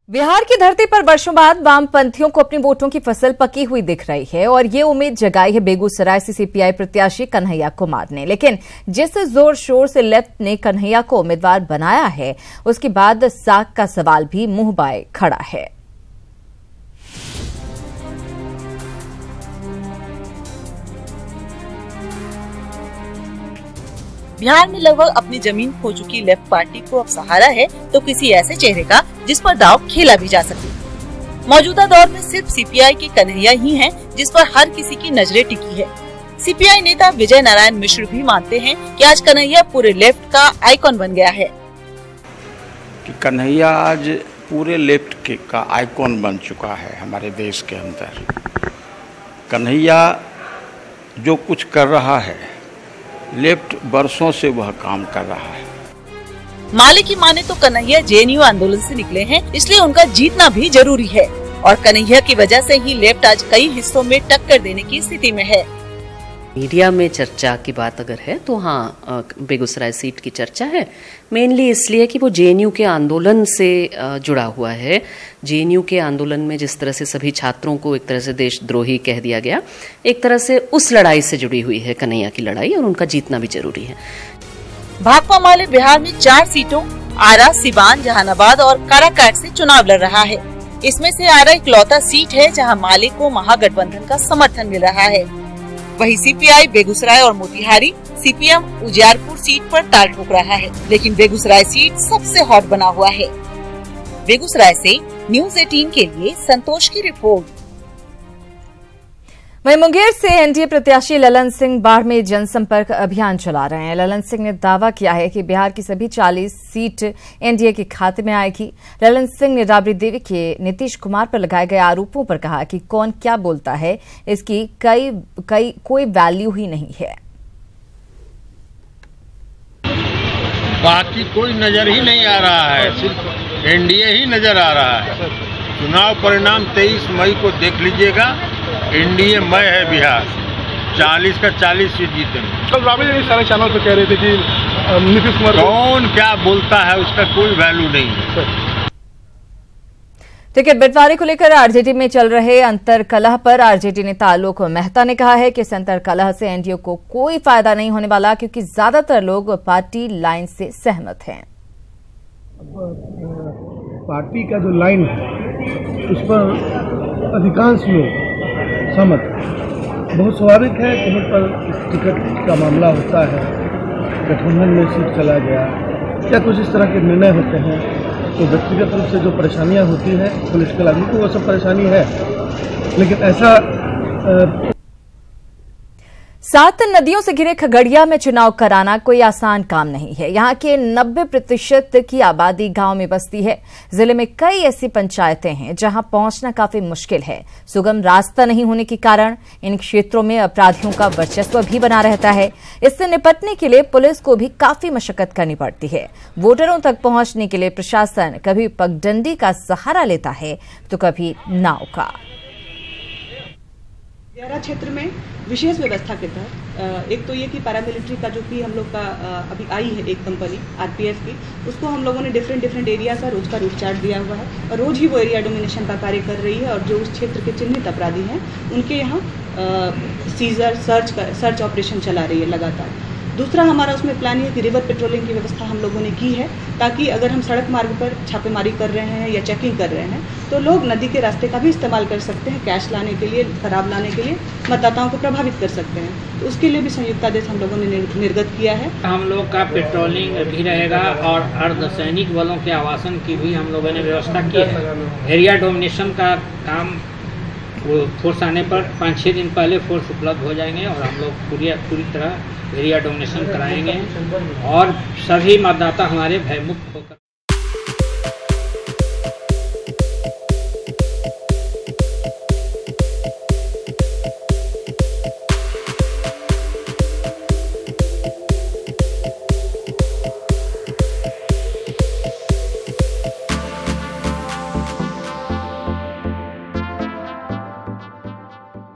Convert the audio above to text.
बिहार की धरती पर वर्षों बाद वामपंथियों को अपनी वोटों की फसल पकी हुई दिख रही है और ये उम्मीद जगाई है बेगूसराय से सीपीआई प्रत्याशी कन्हैया कुमार ने। लेकिन जिस जोर शोर से लेफ्ट ने कन्हैया को उम्मीदवार बनाया है, उसके बाद साख का सवाल भी मुंह बाए खड़ा है। बिहार में लगभग अपनी जमीन खो चुकी लेफ्ट पार्टी को अब सहारा है तो किसी ऐसे चेहरे का जिस पर दांव खेला भी जा सके। मौजूदा दौर में सिर्फ सीपीआई के कन्हैया ही हैं जिस पर हर किसी की नजरें टिकी है। सीपीआई नेता विजय नारायण मिश्र भी मानते हैं कि आज कन्हैया पूरे लेफ्ट का आइकॉन बन गया है। कि कन्हैया आज पूरे लेफ्ट का आइकॉन बन चुका है हमारे देश के अंदर। कन्हैया जो कुछ कर रहा है, लेफ्ट वर्षों से वह काम कर रहा है। माले की माने तो कन्हैया जेएनयू आंदोलन से निकले हैं, इसलिए उनका जीतना भी जरूरी है और कन्हैया की वजह से ही लेफ्ट आज कई हिस्सों में टक्कर देने की स्थिति में है। मीडिया में चर्चा की बात अगर है तो हाँ, बेगूसराय सीट की चर्चा है मेनली इसलिए कि वो जेएनयू के आंदोलन से जुड़ा हुआ है। जेएनयू के आंदोलन में जिस तरह से सभी छात्रों को एक तरह से देशद्रोही कह दिया गया, एक तरह से उस लड़ाई से जुड़ी हुई है कन्हैया की लड़ाई और उनका जीतना भी जरूरी है। भाकपा माले बिहार में 4 सीटों आरा, सिवान, जहानाबाद और काराकाट से चुनाव लड़ रहा है। इसमें से आरा इकलौता सीट है जहाँ माले को महागठबंधन का समर्थन मिल रहा है। वही सीपीआई बेगूसराय और मोतिहारी, सीपीएम उजियारपुर सीट पर ताल ठोक रहा है, लेकिन बेगूसराय सीट सबसे हॉट बना हुआ है। बेगूसराय से न्यूज़ 18 के लिए संतोष की रिपोर्ट। वहीं मुंगेर से एनडीए प्रत्याशी ललन सिंह बाढ़ में जनसंपर्क अभियान चला रहे हैं। ललन सिंह ने दावा किया है कि बिहार की सभी 40 सीट एनडीए के खाते में आएगी। ललन सिंह ने राबड़ी देवी के नीतीश कुमार पर लगाए गए आरोपों पर कहा कि कौन क्या बोलता है, इसकी कोई वैल्यू ही नहीं है। बाकी कोई नजर ही नहीं आ रहा है, सिर्फ एनडीए ही नजर आ रहा है। चुनाव परिणाम 23 मई को देख लीजिएगा। एनडीए मय है बिहार, 40 का 40 सीट जीतेंगे। कल राबड़ी देवी सारे चैनल पे कह रहे थे कि नीतीश कुमार कौन क्या बोलता है उसका कोई वैल्यू नहीं है। टिकट बंटवारे को लेकर आरजेडी में चल रहे अंतर कलह पर आरजेडी नेता आलोक मेहता ने कहा है कि इस अंतर कलह से एनडीए को कोई फायदा नहीं होने वाला, क्योंकि ज्यादातर लोग पार्टी लाइन से सहमत हैं। पार्टी का जो लाइन है उस पर अधिकांश लोग सहमत। बहुत स्वाभाविक है, कहीं पर इस टिकट का मामला होता है, गठबंधन में सीट चला गया या कुछ इस तरह के निर्णय होते हैं तो व्यक्तिगत रूप से जो परेशानियां होती हैं पॉलिटिकल आदमी को, वो सब परेशानी है। लेकिन ऐसा 7 नदियों से घिरे खगड़िया में चुनाव कराना कोई आसान काम नहीं है। यहाँ के 90% की आबादी गांव में बसती है। जिले में कई ऐसी पंचायतें हैं जहां पहुंचना काफी मुश्किल है। सुगम रास्ता नहीं होने के कारण इन क्षेत्रों में अपराधियों का वर्चस्व भी बना रहता है। इससे निपटने के लिए पुलिस को भी काफी मशक्कत करनी पड़ती है। वोटरों तक पहुंचने के लिए प्रशासन कभी पगडंडी का सहारा लेता है तो कभी नाव का। दियारा क्षेत्र में विशेष व्यवस्था के तहत एक तो ये कि पैरामिलिट्री का जो कि हम लोग का अभी आई है एक कंपनी आरपीएफ की, उसको हम लोगों ने डिफरेंट एरिया का रोज का रूट चार्ट दिया हुआ है और रोज ही वो एरिया डोमिनेशन का कार्य कर रही है और जो उस क्षेत्र के चिन्हित अपराधी हैं उनके यहाँ सीजर सर्च ऑपरेशन चला रही है लगातार। दूसरा हमारा उसमें प्लान है कि रिवर पेट्रोलिंग की व्यवस्था हम लोगों ने की है, ताकि अगर हम सड़क मार्ग पर छापेमारी कर रहे हैं या चेकिंग कर रहे हैं तो लोग नदी के रास्ते का भी इस्तेमाल कर सकते हैं, कैश लाने के लिए, शराब लाने के लिए, मतदाताओं को प्रभावित कर सकते हैं। तो उसके लिए भी संयुक्त आदेश हम लोगों ने निर्गत किया है। हम लोग का पेट्रोलिंग भी रहेगा और अर्धसैनिक बलों के आवासन की भी हम लोगों ने व्यवस्था की है। एरिया डोमिनेशन का काम फोर्स आने पर 5-6 दिन पहले फोर्स उपलब्ध हो जाएंगे और हम लोग पूरी तरह एरिया डोमिनेशन कराएंगे और सभी मतदाता हमारे भयमुक्त होकर